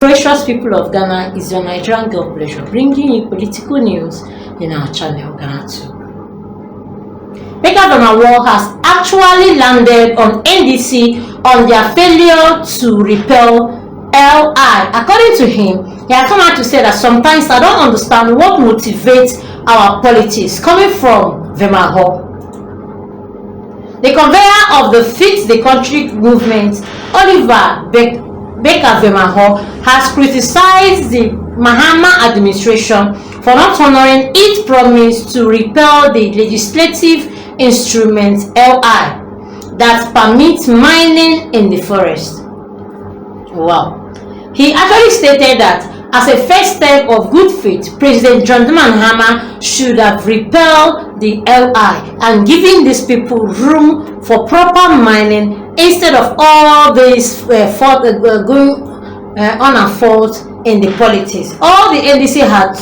Precious people of Ghana, is your Nigerian girl pleasure bringing you political news in our channel, Ghanatube. AYEHU has actually landed on NDC on their failure to repel LI. According to him, he had come out to say that sometimes I don't understand what motivates our politics coming from Mahama. The convener of the Fix the Country movement, Oliver Mahama, has criticized the Mahama administration for not honoring its promise to repeal the legislative instrument LI that permits mining in the forest. Wow. He actually stated that as a first step of good faith, President Mahama should have repelled the LI and given these people room for proper mining instead of all this going on and forth in the politics. All the NDC had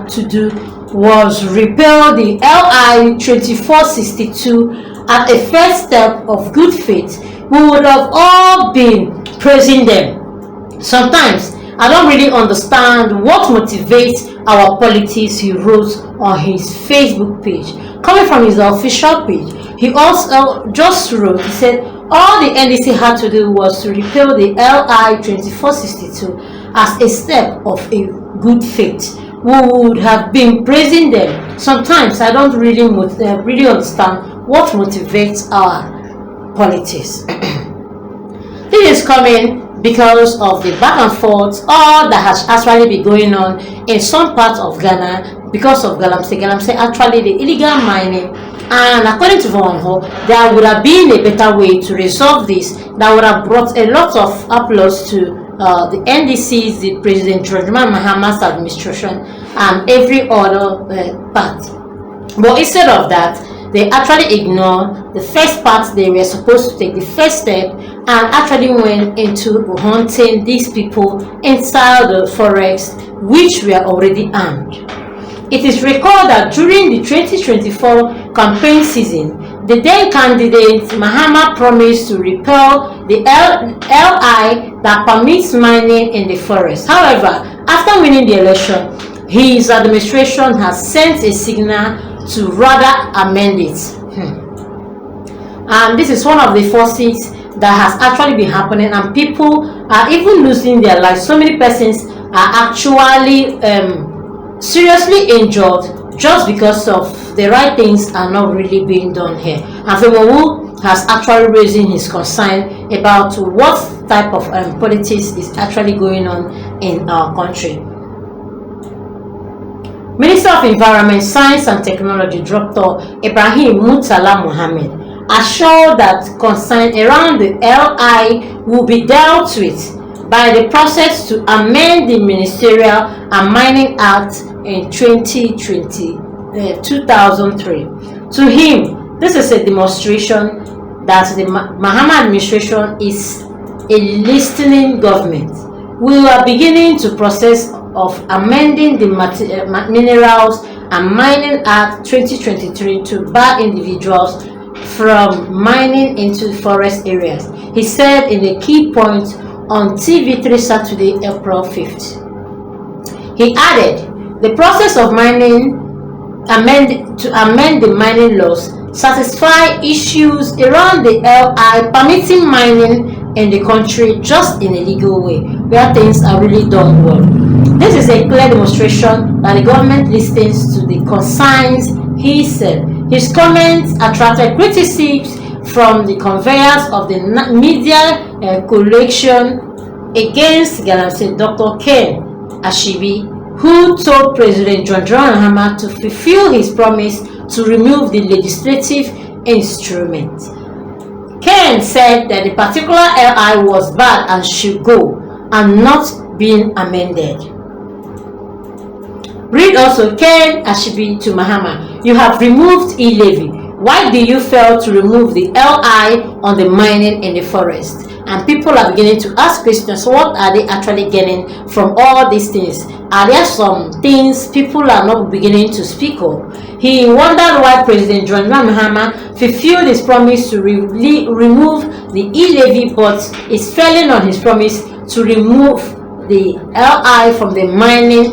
to do was repeal the LI 2462 as a first step of good faith. We would have all been praising them. Sometimes I don't really understand what motivates our politics, he wrote on his Facebook page. Coming from his official page, he also just wrote, he said, all the NDC had to do was to repeal the LI 2462 as a step of a good faith. We would have been praising them. Sometimes I don't really understand what motivates our politics. This is coming because of the back and forth all that has actually been going on in some parts of Ghana because of Galamsey, actually the illegal mining. And according to Mahama, there would have been a better way to resolve this that would have brought a lot of applause to the NDC's, the President Mahama's administration, and every other part. But instead of that, they actually ignored the first part. They were supposed to take the first step and actually went into hunting these people inside the forest, which were already armed. It is recalled that during the 2024 campaign season, the then candidate Mahama promised to repeal the LI that permits mining in the forest. However, after winning the election, his administration has sent a signal to rather amend it. And this is one of the forces that has actually been happening, and people are even losing their lives. So many persons are actually seriously injured just because of the right things are not really being done here. And AYEHU has actually raising his concern about what type of politics is actually going on in our country. Minister of Environment, Science and Technology, Dr. Ibrahim Murtala Mohammed, assured that concern around the LI will be dealt with by the process to amend the Ministerial and Mining Act in 2003. To him, this is a demonstration that the Mahama administration is a listening government. We are beginning to process of amending the Minerals and Mining Act 2023 to bar individuals from mining into forest areas, he said in a key point on TV3 Saturday, April 5th. He added, the process of amend the mining laws satisfy issues around the LI permitting mining in the country just in a legal way, where things are really done well. This is a clear demonstration that the government listens to the concerns, he said. His comments attracted criticism from the conveyors of the media collection against Galamsey, Dr. Ken Ashibi, who told President Mahama to fulfill his promise to remove the legislative instrument. Ken said that the particular LI was bad and should go and not being amended. Read also Ken Ashibi to Mahama, you have removed e-levy. Why do you fail to remove the LI on the mining in the forest? And people are beginning to ask questions. What are they actually getting from all these things? Are there some things people are not beginning to speak of? He wondered why President Mahama fulfilled his promise to remove the e-levy, but is failing on his promise to remove the LI from the mining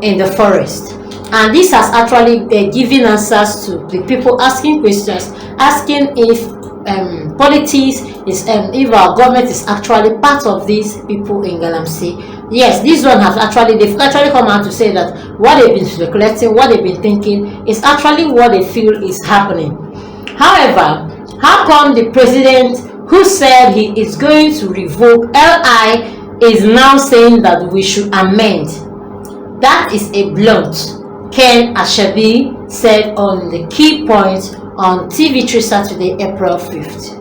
in the forest. And this has actually given answers to the people asking questions, asking if politics is if our government is actually part of these people in Galamsey. Yes, this one has they've actually come out to say that what they've been speculating, what they've been thinking is actually what they feel is happening. However, how come the president who said he is going to revoke LI is now saying that we should amend? That is a blunt, Ken Ashabi said on the key point on TV3 Saturday, April 5th.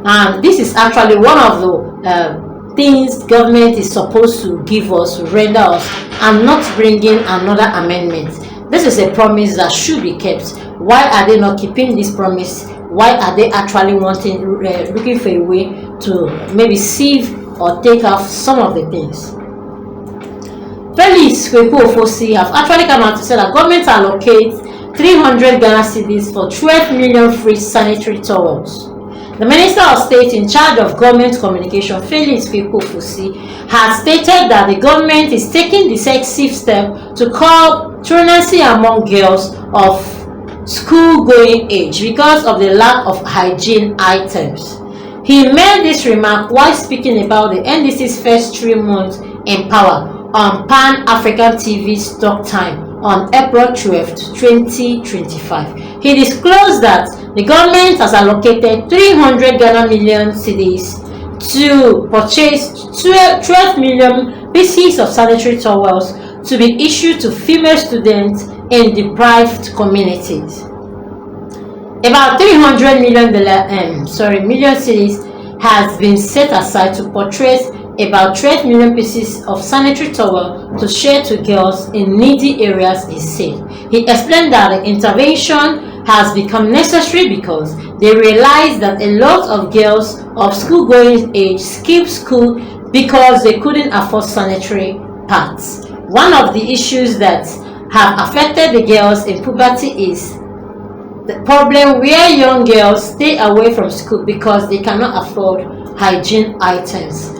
And this is actually one of the things government is supposed to give us, to render us, and not bringing another amendment. This is a promise that should be kept. Why are they not keeping this promise? Why are they actually looking for a way to maybe sieve or take off some of the things? Felix Kwekwu-Ofosi have actually come out to say that government allocates 300 Ghana cedis for 12 million free sanitary towels. The Minister of State in charge of government communication, Felix Kwekwu-Ofosi, has stated that the government is taking decisive step to curb truancy among girls of school-going age because of the lack of hygiene items. He made this remark while speaking about the NDC's first 3 months in power on Pan-African TV's Talk Time on April 12, 2025. He disclosed that the government has allocated 300 Ghana million cedis to purchase 12 million pieces of sanitary towels to be issued to female students in deprived communities. About 300 million cedis has been set aside to purchase about 12 million pieces of sanitary towel to share to girls in needy areas, he said. He explained that the intervention has become necessary because they realized that a lot of girls of school-going age skip school because they couldn't afford sanitary pads. One of the issues that have affected the girls in puberty is the problem where young girls stay away from school because they cannot afford hygiene items.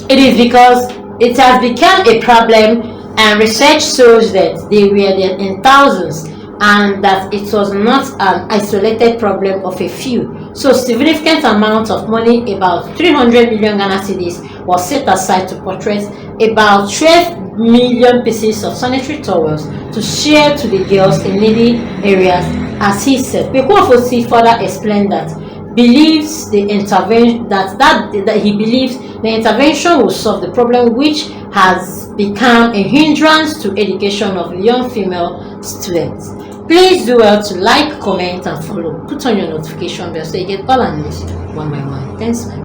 It is because it has become a problem, and research shows that they were there in thousands and that it was not an isolated problem of a few. So significant amount of money, about 300 million Ghana cedis, was set aside to purchase about 12 million pieces of sanitary towels to share to the girls in needy areas, as he said. Kwekwu-Ofosi further explained that believes the intervention that he believes the intervention will solve the problem which has become a hindrance to education of young female students. Please do well to like, comment, and follow. Put on your notification bell so you get all our news one by one. Thanks, man.